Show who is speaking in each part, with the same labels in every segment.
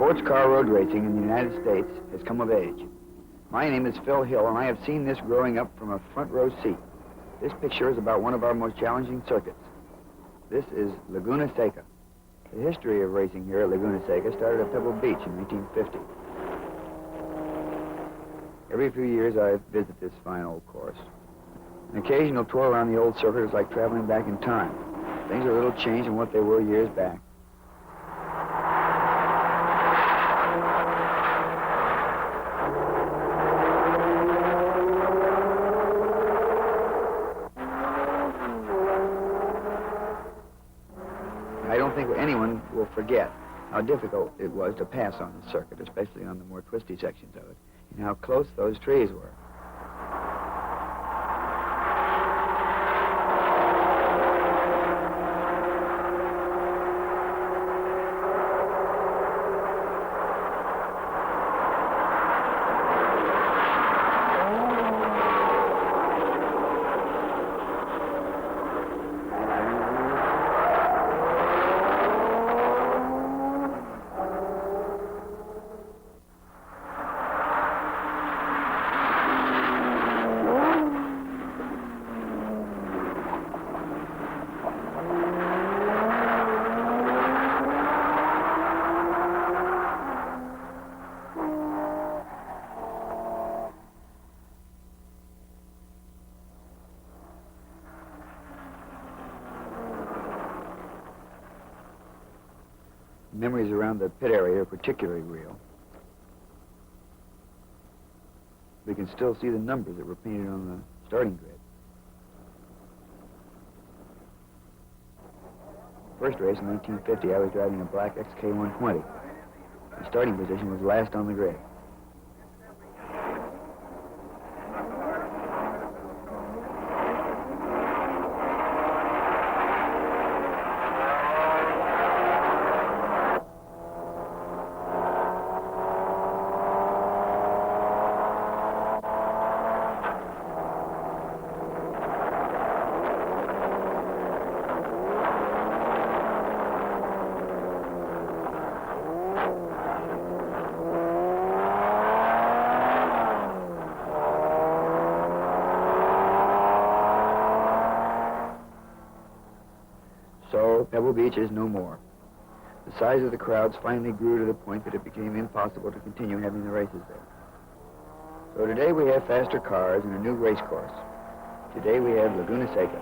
Speaker 1: Sports car road racing in the United States has come of age. My name is Phil Hill, and I have seen this growing up from a front row seat. This picture is about one of our most challenging circuits. This is Laguna Seca. The history of racing here at Laguna Seca started at Pebble Beach in 1950. Every few years I visit this fine old course. An occasional tour around the old circuit is like traveling back in time. Things are a little changed from what they were years back. I don't think anyone will forget how difficult it was to pass on the circuit, especially on the more twisty sections of it, and how close those trees were. Memories around the pit area are particularly real. We can still see the numbers that were painted on the starting grid. First race in 1950, I was driving a black XK120. The starting position was last on the grid. So Pebble Beach is no more. The size of the crowds finally grew to the point that it became impossible to continue having the races there. So today we have faster cars and a new race course. Today we have Laguna Seca.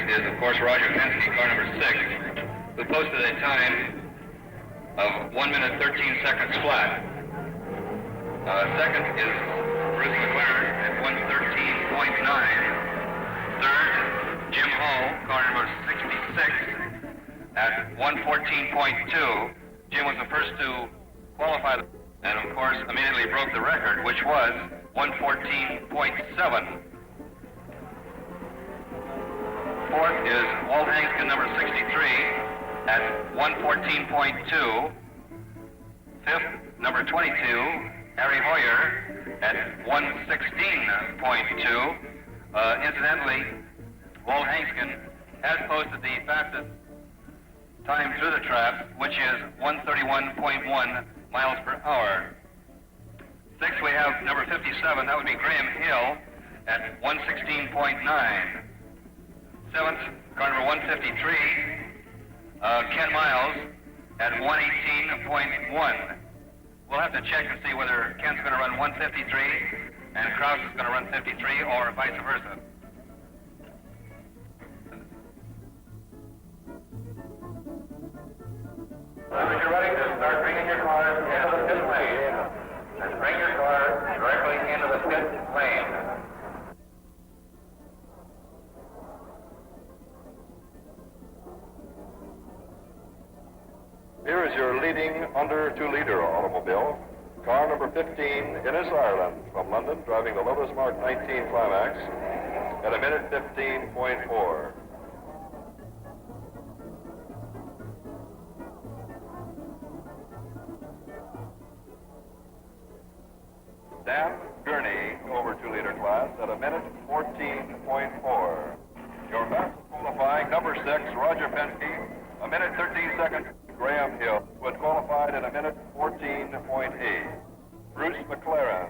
Speaker 2: Is, of course, Roger Hensley, car number 6, who posted a time of 1 minute 13 seconds flat. Second is Bruce McLaren at 1:13.9. Third, Jim Hall, car number 66, at 1:14.2. Jim was the first to qualify and, of course, immediately broke the record, which was 1:14.7. Fourth is Walt Hangsken, number 63, at 1:14.2. Fifth, number 22, Harry Hoyer, at 1:16.2. Incidentally, Walt Hangsken has posted the fastest time through the trap, which is 131.1 miles per hour. Sixth, we have number 57. That would be Graham Hill at 116.9. Seventh, car number 153, Ken Miles at 118.1. We'll have to check and see whether Ken's going to run 153 and Krause is going to run 53 or vice versa. When you're ready to start bringing your cars into the pit lane, and bring your car directly into the pit lane.
Speaker 3: Here is your leading under 2-liter automobile, car number 15, Innes, Ireland, from London, driving the Lotus Mark 19 Climax at a minute 15.4. Dan Gurney, over 2-liter class, at a minute 14.4. Your fastest qualifying, number 6, Roger Penske, a minute 13 seconds. Graham Hill, who had qualified in a minute 14.8. Bruce McLaren,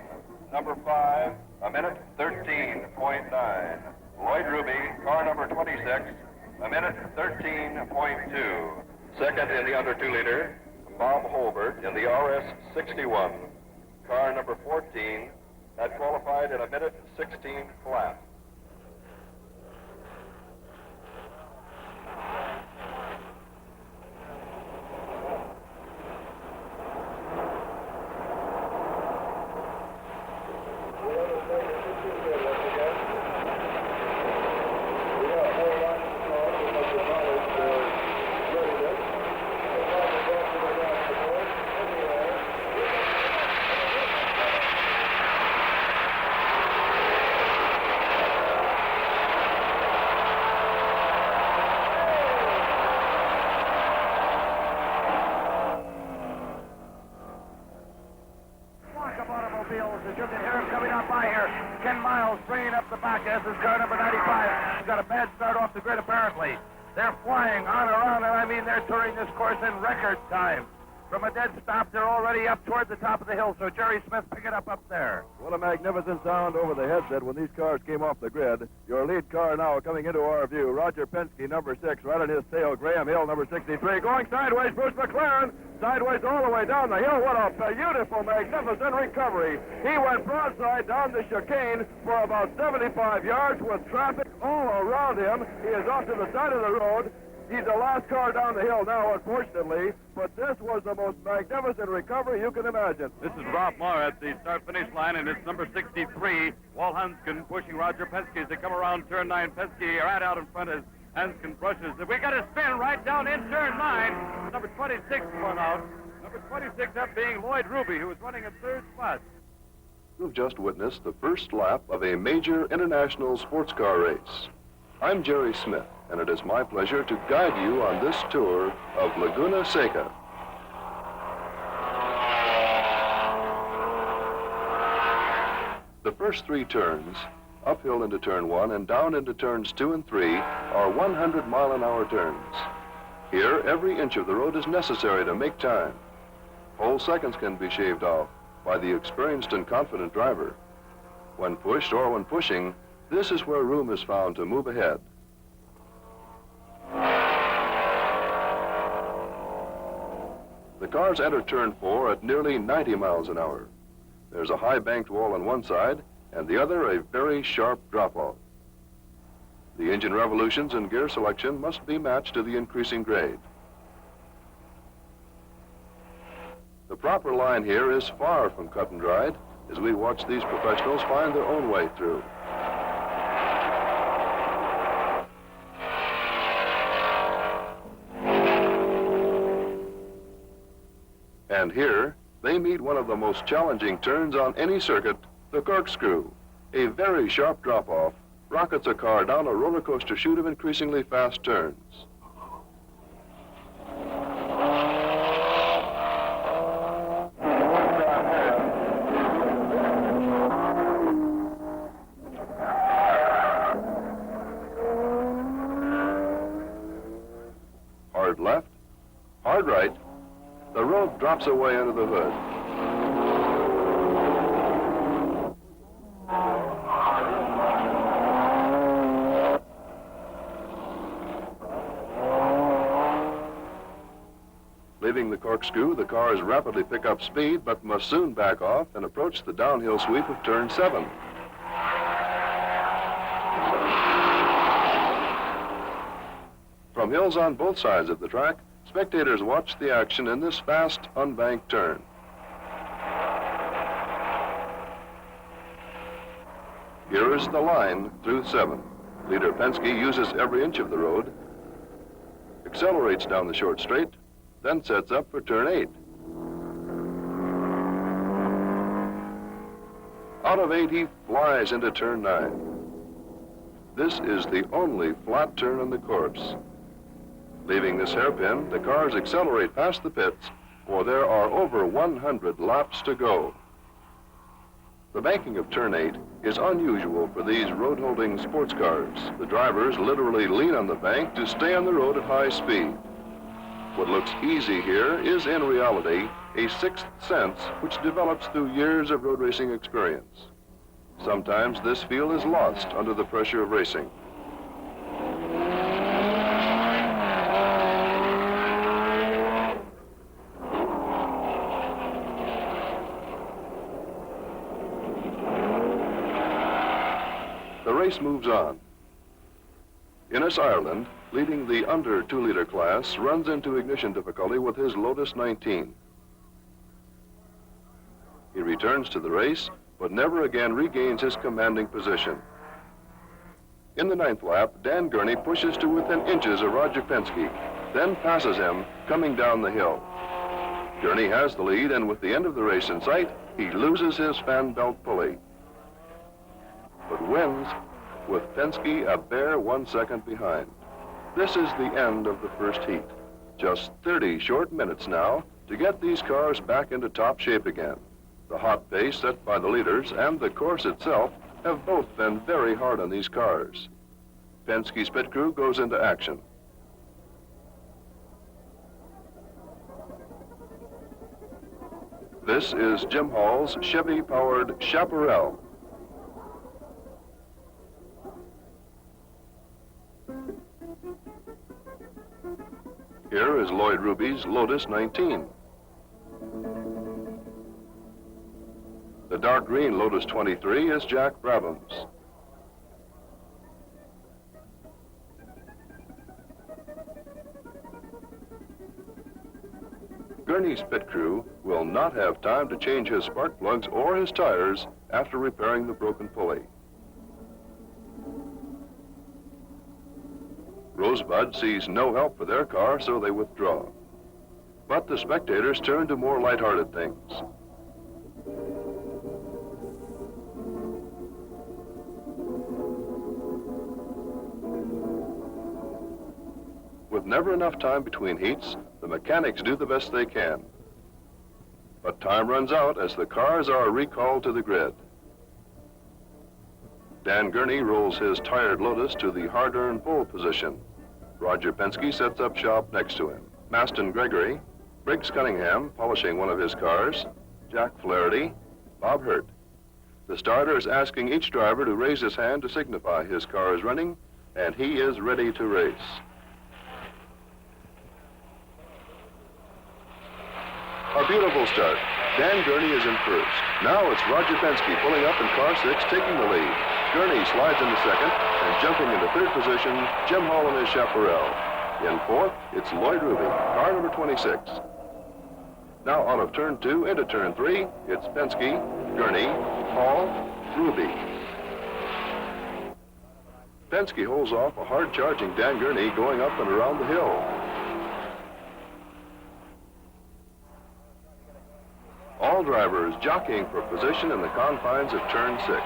Speaker 3: number 5, a minute 13.9. Lloyd Ruby, car number 26, a minute 13.2. Second in the under 2-liter, Bob Holbert in the RS-61. Car number 14 had qualified in a minute 16 flat.
Speaker 4: As you can hear him coming up by here, Ken Miles bringing up the back. This is car number 95. He's got a bad start off the grid, apparently. They're flying on around, and I mean they're touring this course in record time. From a dead stop, they're already up toward the top of the hill, so Jerry Smith, pick it up there.
Speaker 3: What a magnificent sound over the headset when these cars came off the grid. Your lead car now coming into our view, Roger Penske, number 6, right on his tail, Graham Hill, number 63. Going sideways, Bruce McLaren, sideways all the way down the hill. What a beautiful, magnificent recovery. He went broadside down the chicane for about 75 yards with traffic all around him. He is off to the side of the road. He's the last car down the hill now, unfortunately, but this was the most magnificent recovery you can imagine.
Speaker 5: This is Ralph Moore at the start-finish line, and it's number 63, Walt Hanskin, pushing Roger Penske as they come around turn 9. Penske right out in front as Hanskin brushes. We got a spin right down in turn 9. Number 26 went out. Number 26 up being Lloyd Ruby, who was running in third spot.
Speaker 3: You've just witnessed the first lap of a major international sports car race. I'm Jerry Smith, and it is my pleasure to guide you on this tour of Laguna Seca. The first 3 turns, uphill into turn 1 and down into turns 2 and 3, are 100-mile-an-hour turns. Here, every inch of the road is necessary to make time. Whole seconds can be shaved off by the experienced and confident driver. When pushed or when pushing, this is where room is found to move ahead. The cars enter turn 4 at nearly 90 miles an hour. There's a high banked wall on one side and the other a very sharp drop-off. The engine revolutions and gear selection must be matched to the increasing grade. The proper line here is far from cut and dried as we watch these professionals find their own way through. And here, they meet one of the most challenging turns on any circuit, the corkscrew. A very sharp drop-off rockets a car down a roller coaster chute of increasingly fast turns. drops away under the hood. Leaving the corkscrew, the cars rapidly pick up speed, but must soon back off and approach the downhill sweep of turn 7. From hills on both sides of the track, spectators watch the action in this fast, unbanked turn. Here is the line through 7. Leader Penske uses every inch of the road, accelerates down the short straight, then sets up for turn 8. Out of 8, he flies into turn 9. This is the only flat turn on the course. Leaving this hairpin, the cars accelerate past the pits, for there are over 100 laps to go. The banking of turn 8 is unusual for these road-holding sports cars. The drivers literally lean on the bank to stay on the road at high speed. What looks easy here is, in reality, a sixth sense which develops through years of road racing experience. Sometimes this feel is lost under the pressure of racing. The race moves on. Innes Ireland, leading the under 2-liter class, runs into ignition difficulty with his Lotus 19. He returns to the race, but never again regains his commanding position. In the 9th lap, Dan Gurney pushes to within inches of Roger Penske, then passes him coming down the hill. Gurney has the lead, and with the end of the race in sight, he loses his fan belt pulley, but wins with Penske a bare 1 second behind. This is the end of the first heat. Just 30 short minutes now to get these cars back into top shape again. The hot pace set by the leaders and the course itself have both been very hard on these cars. Penske's pit crew goes into action. This is Jim Hall's Chevy-powered Chaparral. Here is Lloyd Ruby's Lotus 19. The dark green Lotus 23 is Jack Brabham's. Gurney's pit crew will not have time to change his spark plugs or his tires after repairing the broken pulley. Rosebud sees no help for their car, so they withdraw. But the spectators turn to more lighthearted things. With never enough time between heats, the mechanics do the best they can. But time runs out as the cars are recalled to the grid. Dan Gurney rolls his tired Lotus to the hard-earned pole position. Roger Penske sets up shop next to him. Maston Gregory, Briggs Cunningham polishing one of his cars, Jack Flaherty, Bob Hurt. The starter is asking each driver to raise his hand to signify his car is running, and he is ready to race. A beautiful start. Dan Gurney is in first. Now it's Roger Penske pulling up in car 6, taking the lead. Gurney slides into second, and jumping into third position, Jim Hall and his Chaparral. In fourth, it's Lloyd Ruby, car number 26. Now out of turn 2 into turn 3, it's Penske, Gurney, Hall, Ruby. Penske holds off a hard-charging Dan Gurney going up and around the hill. All drivers jockeying for position in the confines of turn 6.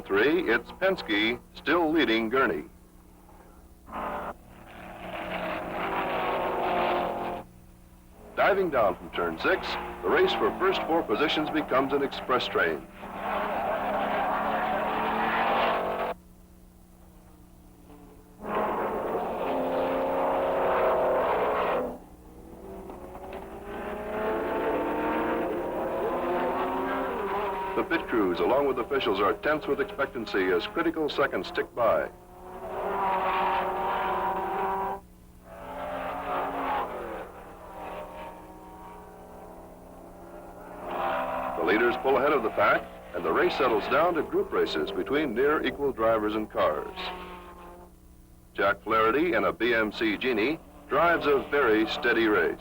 Speaker 3: turn 3, it's Penske still leading Gurney. Diving down from turn 6, the race for first 4 positions becomes an express train. The pit crews, along with officials, are tense with expectancy as critical seconds tick by. The leaders pull ahead of the pack, and the race settles down to group races between near equal drivers and cars. Jack Flaherty in a BMC Genie drives a very steady race.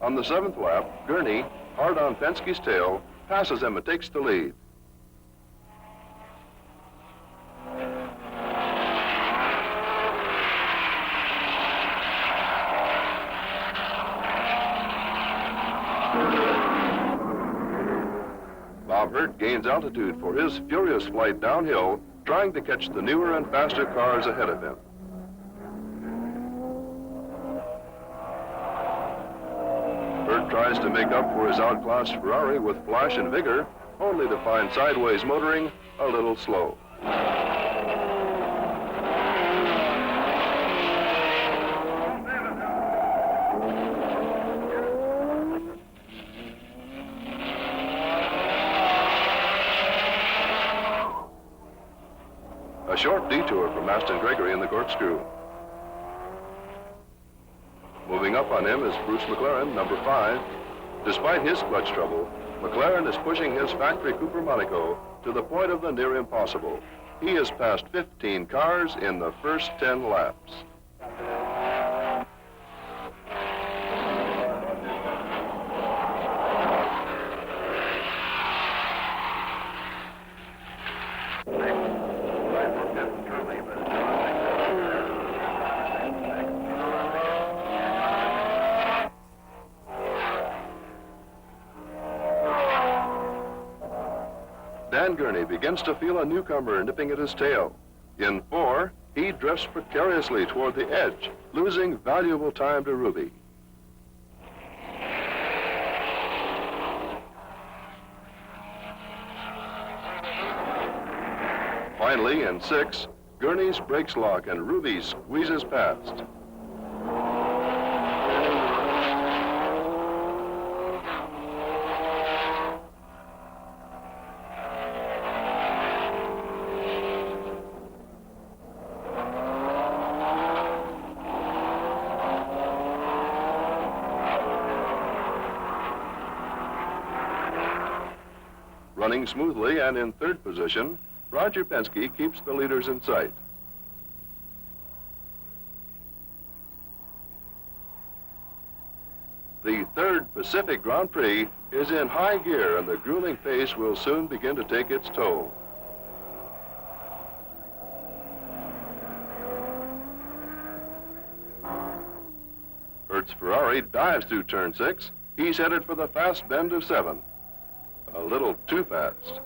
Speaker 3: On the 7th lap, Gurney, hard on Penske's tail, passes him and takes the lead. Bob Hurt gains altitude for his furious flight downhill, trying to catch the newer and faster cars ahead of him. Hurt tries to make up for his outclassed Ferrari with flash and vigor, only to find sideways motoring a little slow. A short detour from Aston Gregory in the corkscrew. Moving up on him is Bruce McLaren, number 5. Despite his clutch trouble, McLaren is pushing his factory Cooper Monaco to the point of the near impossible. He has passed 15 cars in the first 10 laps. Dan Gurney begins to feel a newcomer nipping at his tail. In 4, he drifts precariously toward the edge, losing valuable time to Ruby. Finally, in 6, Gurney's brakes lock and Ruby squeezes past. Running smoothly and in 3rd position, Roger Penske keeps the leaders in sight. The 3rd Pacific Grand Prix is in high gear, and the grueling pace will soon begin to take its toll. Hurt's Ferrari dives through turn 6. He's headed for the fast bend of 7. A little too fast.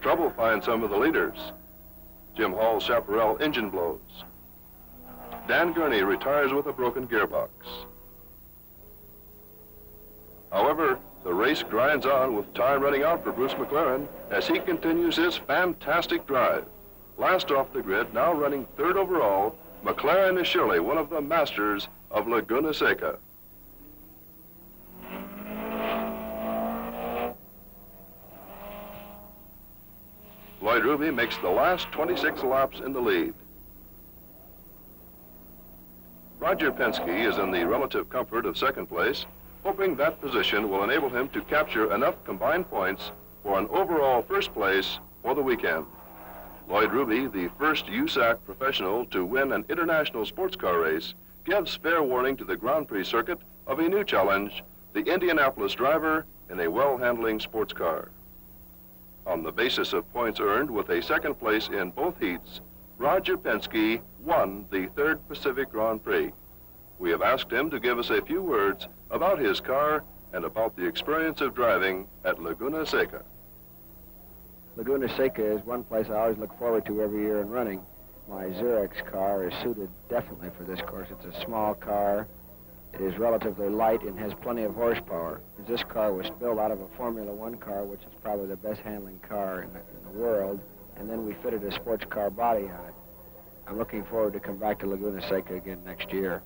Speaker 3: Trouble finds some of the leaders. Jim Hall's Chaparral engine blows. Dan Gurney retires with a broken gearbox. However, the race grinds on with time running out for Bruce McLaren as he continues his fantastic drive. Last off the grid, now running 3rd overall, McLaren is surely one of the masters of Laguna Seca. Lloyd Ruby makes the last 26 laps in the lead. Roger Penske is in the relative comfort of 2nd place, hoping that position will enable him to capture enough combined points for an overall first place for the weekend. Lloyd Ruby, the first USAC professional to win an international sports car race, gives fair warning to the Grand Prix circuit of a new challenge, the Indianapolis driver in a well-handling sports car. On the basis of points earned with a second place in both heats, Roger Penske won the third Pacific Grand Prix. We have asked him to give us a few words about his car and about the experience of driving at Laguna Seca.
Speaker 1: Laguna Seca is one place I always look forward to every year in running. My Xerox car is suited definitely for this course. It's a small car. It is relatively light and has plenty of horsepower. This car was built out of a Formula One car, which is probably the best handling car in the world, and then we fitted a sports car body on it. I'm looking forward to come back to Laguna Seca again next year.